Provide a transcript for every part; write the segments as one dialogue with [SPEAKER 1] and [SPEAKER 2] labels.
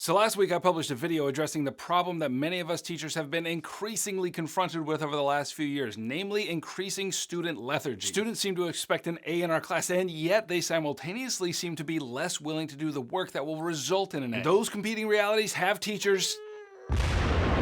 [SPEAKER 1] So last week I published a video addressing the problem that many of us teachers have been increasingly confronted with over the last few years, namely increasing student lethargy. Students seem to expect an A in our class, and yet they simultaneously seem to be less willing to do the work that will result in an A. And those competing realities have teachers.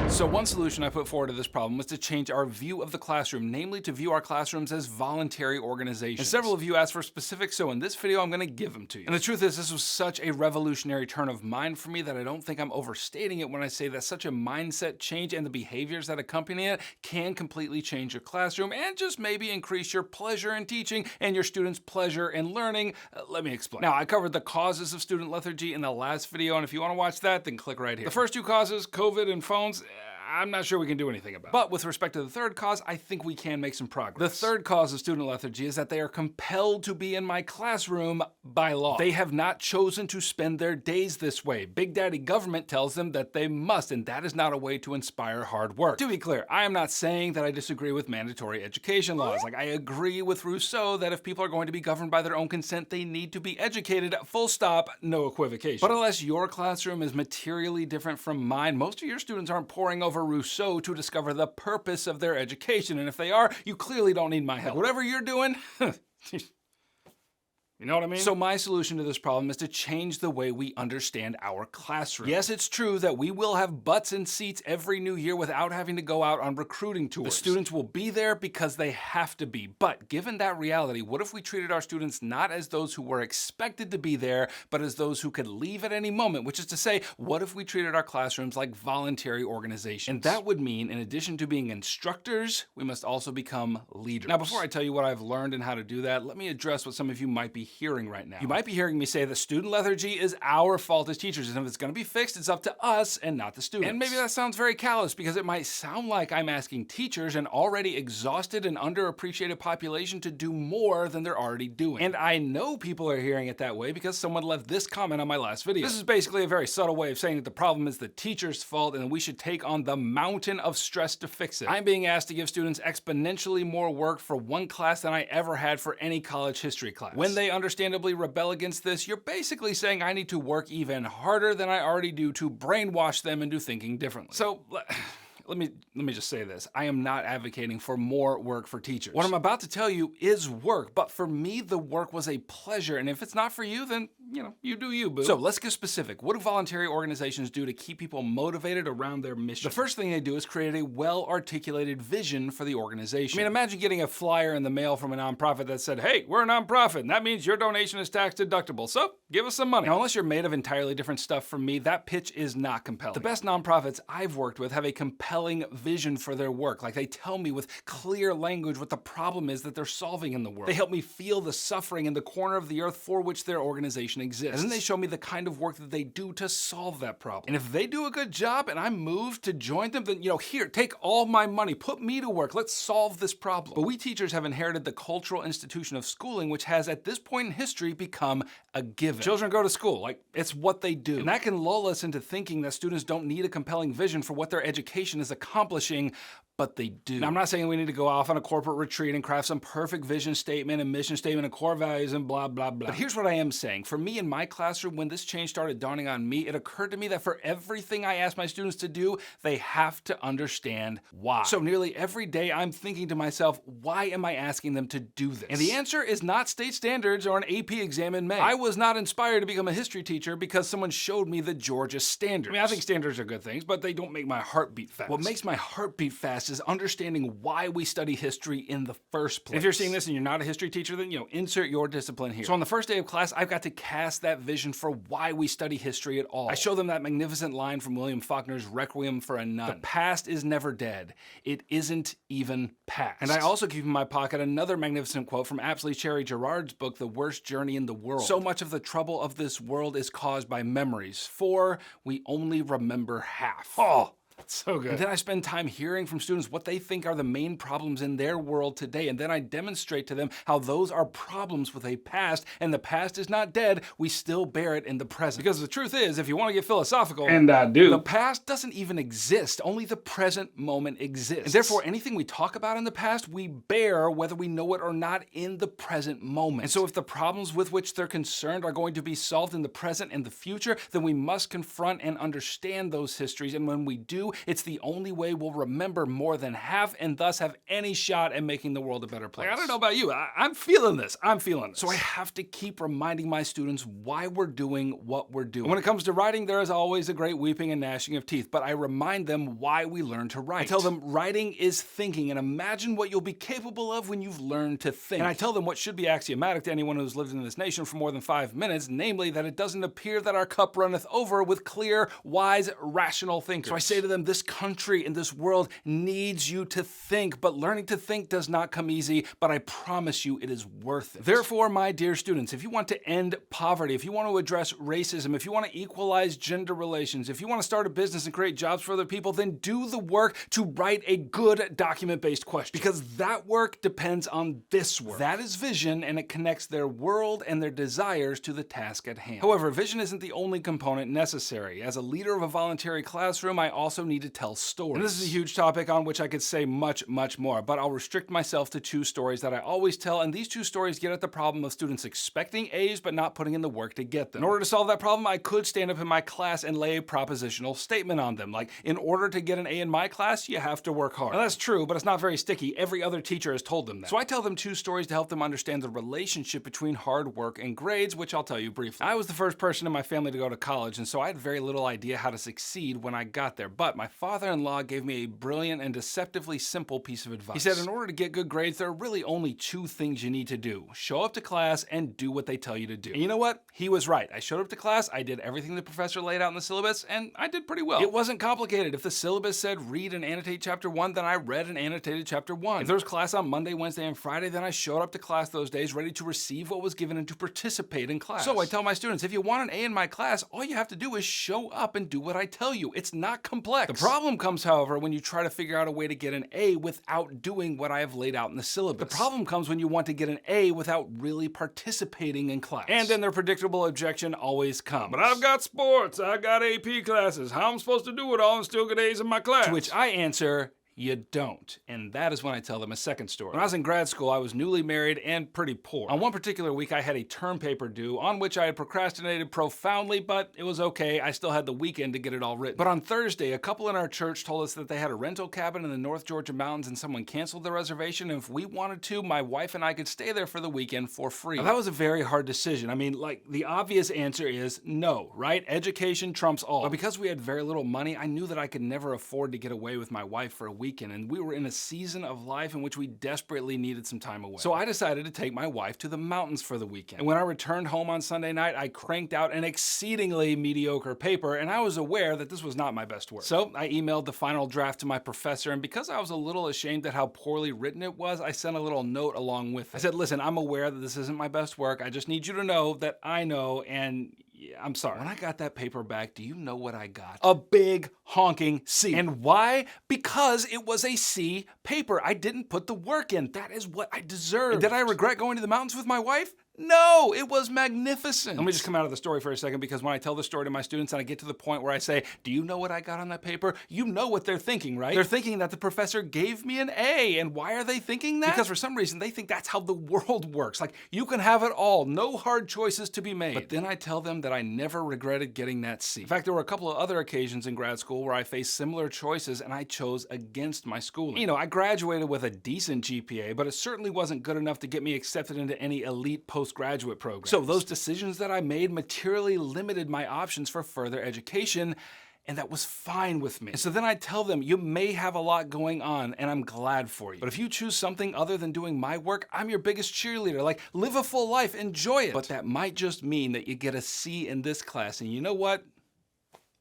[SPEAKER 1] So one solution I put forward to this problem was to change our view of the classroom, namely to view our classrooms as voluntary organizations. And several of you asked for specifics, so in this video I'm going to give them to you. And the truth is, this was such a revolutionary turn of mind for me that I don't think I'm overstating it when I say that such a mindset change and the behaviors that accompany it can completely change your classroom and just maybe increase your pleasure in teaching and your students' pleasure in learning. Let me explain. Now, I covered the causes of student lethargy in the last video, and if you want to watch that, then click right here. The first two causes, COVID and phones, I'm not sure we can do anything about it. But with respect to the third cause, I think we can make some progress. The third cause of student lethargy is that they are compelled to be in my classroom by law. They have not chosen to spend their days this way. Big Daddy government tells them that they must, and that is not a way to inspire hard work. To be clear, I am not saying that I disagree with mandatory education laws. Like, I agree with Rousseau that if people are going to be governed by their own consent, they need to be educated, full stop, no equivocation. But unless your classroom is materially different from mine, most of your students aren't poring over Rousseau to discover the purpose of their education, and if they are, you clearly don't need my help. Like, whatever you're doing, you know what I mean? So my solution to this problem is to change the way we understand our classroom. Yes, it's true that we will have butts in seats every new year without having to go out on recruiting tours. The students will be there because they have to be. But given that reality, what if we treated our students not as those who were expected to be there, but as those who could leave at any moment? Which is to say, what if we treated our classrooms like voluntary organizations? And that would mean, in addition to being instructors, we must also become leaders. Now, before I tell you what I've learned and how to do that, let me address what some of you might be hearing right now. You might be hearing me say that student lethargy is our fault as teachers, and if it's going to be fixed, it's up to us and not the students. And maybe that sounds very callous because it might sound like I'm asking teachers, an already exhausted and underappreciated population, to do more than they're already doing. And I know people are hearing it that way because someone left this comment on my last video. This is basically a very subtle way of saying that the problem is the teacher's fault and we should take on the mountain of stress to fix it. I'm being asked to give students exponentially more work for one class than I ever had for any college history class. When they understandably rebel against this, you're basically saying I need to work even harder than I already do to brainwash them into thinking differently. So let me just say this. I am not advocating for more work for teachers. What I'm about to tell you is work, but for me, the work was a pleasure, and if it's not for you, then, you do you, boo. So let's get specific. What do voluntary organizations do to keep people motivated around their mission? The first thing they do is create a well-articulated vision for the organization. I mean, imagine getting a flyer in the mail from a nonprofit that said, hey, we're a nonprofit, and that means your donation is tax deductible, so give us some money. Now, unless you're made of entirely different stuff from me, that pitch is not compelling. The best nonprofits I've worked with have a compelling vision for their work. Like, they tell me with clear language what the problem is that they're solving in the world. They help me feel the suffering in the corner of the earth for which their organization exists. And then they show me the kind of work that they do to solve that problem. And if they do a good job and I'm moved to join them, then, here, take all my money, put me to work, let's solve this problem. But we teachers have inherited the cultural institution of schooling, which has at this point in history become a given. Children go to school, like, it's what they do. And that can lull us into thinking that students don't need a compelling vision for what their education is accomplishing, but they do. Now, I'm not saying we need to go off on a corporate retreat and craft some perfect vision statement and mission statement and core values and blah, blah, blah. But here's what I am saying. For me in my classroom, when this change started dawning on me, it occurred to me that for everything I ask my students to do, they have to understand why. So nearly every day I'm thinking to myself, why am I asking them to do this? And the answer is not state standards or an AP exam in May. I was not inspired to become a history teacher because someone showed me the Georgia standards. I mean, I think standards are good things, but they don't make my heart beat fast. What makes my heart beat fast is understanding why we study history in the first place. And if you're seeing this and you're not a history teacher, then, insert your discipline here. So on the first day of class, I've got to cast that vision for why we study history at all. I show them that magnificent line from William Faulkner's Requiem for a Nun. The past is never dead. It isn't even past. And I also keep in my pocket another magnificent quote from Apsley Cherry Gerard's book, The Worst Journey in the World. So much of the trouble of this world is caused by memories, for we only remember half. Oh! So good. And then I spend time hearing from students what they think are the main problems in their world today, and then I demonstrate to them how those are problems with a past, and the past is not dead, we still bear it in the present. Because the truth is, if you want to get philosophical,
[SPEAKER 2] and I do,
[SPEAKER 1] the past doesn't even exist, only the present moment exists. And therefore, anything we talk about in the past, we bear whether we know it or not in the present moment. And so if the problems with which they're concerned are going to be solved in the present and the future, then we must confront and understand those histories, and when we do, it's the only way we'll remember more than half and thus have any shot at making the world a better place.
[SPEAKER 2] I don't know about you, I'm feeling this.
[SPEAKER 1] So I have to keep reminding my students why we're doing what we're doing. When it comes to writing, there is always a great weeping and gnashing of teeth, but I remind them why we learn to write. I tell them writing is thinking, and imagine what you'll be capable of when you've learned to think. And I tell them what should be axiomatic to anyone who's lived in this nation for more than 5 minutes, namely that it doesn't appear that our cup runneth over with clear, wise, rational thinkers. So I say to them, this country and this world needs you to think, but learning to think does not come easy, but I promise you it is worth it. Therefore, my dear students, if you want to end poverty, if you want to address racism, if you want to equalize gender relations, if you want to start a business and create jobs for other people, then do the work to write a good document-based question. Because that work depends on this work. That is vision, and it connects their world and their desires to the task at hand. However, vision isn't the only component necessary. As a leader of a voluntary classroom, I also need to tell stories. And this is a huge topic on which I could say much more, but I'll restrict myself to 2 stories that I always tell, and these 2 stories get at the problem of students expecting A's but not putting in the work to get them. In order to solve that problem, I could stand up in my class and lay a propositional statement on them, like, in order to get an A in my class, you have to work hard. Now that's true, but it's not very sticky. Every other teacher has told them that. So I tell them 2 stories to help them understand the relationship between hard work and grades, which I'll tell you briefly. I was the first person in my family to go to college, and so I had very little idea how to succeed when I got there, but my father-in-law gave me a brilliant and deceptively simple piece of advice. He said, in order to get good grades, there are really only 2 things you need to do. Show up to class and do what they tell you to do. And you know what? He was right. I showed up to class, I did everything the professor laid out in the syllabus, and I did pretty well. It wasn't complicated. If the syllabus said read and annotate chapter 1, then I read and annotated chapter 1. If there was class on Monday, Wednesday, and Friday, then I showed up to class those days ready to receive what was given and to participate in class. So I tell my students, if you want an A in my class, all you have to do is show up and do what I tell you. It's not complex. The problem comes, however, when you try to figure out a way to get an A without doing what I have laid out in the syllabus. The problem comes when you want to get an A without really participating in class. And then their predictable objection always comes.
[SPEAKER 2] But I've got sports, I got AP classes, how am I supposed to do it all and still get A's in my class?
[SPEAKER 1] To which I answer, you don't. And that is when I tell them a second story. When I was in grad school, I was newly married and pretty poor. On one particular week, I had a term paper due on which I had procrastinated profoundly, but it was okay. I still had the weekend to get it all written. But on Thursday, a couple in our church told us that they had a rental cabin in the North Georgia mountains and someone canceled the reservation, and if we wanted to, my wife and I could stay there for the weekend for free. Now, that was a very hard decision. I mean, like, the obvious answer is no, right? Education trumps all. But because we had very little money, I knew that I could never afford to get away with my wife for a weekend, and we were in a season of life in which we desperately needed some time away. So I decided to take my wife to the mountains for the weekend. And when I returned home on Sunday night, I cranked out an exceedingly mediocre paper, and I was aware that this was not my best work. So I emailed the final draft to my professor, and because I was a little ashamed at how poorly written it was, I sent a little note along with it. I said, listen, I'm aware that this isn't my best work. I just need you to know that I know, and yeah, I'm sorry. When I got that paper back, do you know what I got? A big honking C. And why? Because it was a C paper. I didn't put the work in. That is what I deserved. And did I regret going to the mountains with my wife? No, it was magnificent. Let me just come out of the story for a second, because when I tell the story to my students and I get to the point where I say, do you know what I got on that paper? You know what they're thinking, right? They're thinking that the professor gave me an A. And why are they thinking that? Because for some reason they think that's how the world works. Like, you can have it all, no hard choices to be made. But then I tell them that I never regretted getting that C. In fact, there were a couple of other occasions in grad school where I faced similar choices and I chose against my schooling. You know, I graduated with a decent GPA, but it certainly wasn't good enough to get me accepted into any elite postgraduate program. So those decisions that I made materially limited my options for further education, and that was fine with me. And so then I tell them, you may have a lot going on, and I'm glad for you. But if you choose something other than doing my work, I'm your biggest cheerleader. Like, live a full life, enjoy it. But that might just mean that you get a C in this class, and you know what?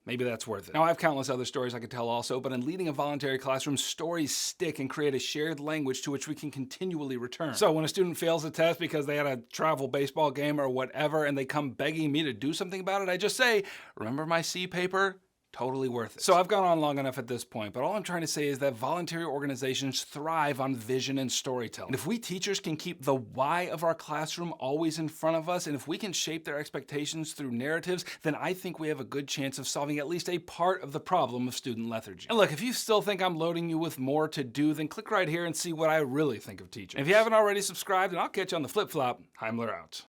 [SPEAKER 1] Maybe that's worth it. Now, I have countless other stories I could tell also, but in leading a voluntary classroom, stories stick and create a shared language to which we can continually return. So when a student fails a test because they had a travel baseball game or whatever, and they come begging me to do something about it, I just say, remember my C paper? Totally worth it. So I've gone on long enough at this point, but all I'm trying to say is that voluntary organizations thrive on vision and storytelling. And if we teachers can keep the why of our classroom always in front of us, and if we can shape their expectations through narratives, then I think we have a good chance of solving at least a part of the problem of student lethargy. And look, if you still think I'm loading you with more to do, then click right here and see what I really think of teachers. And if you haven't already subscribed, and I'll catch you on the flip-flop, Heimler out.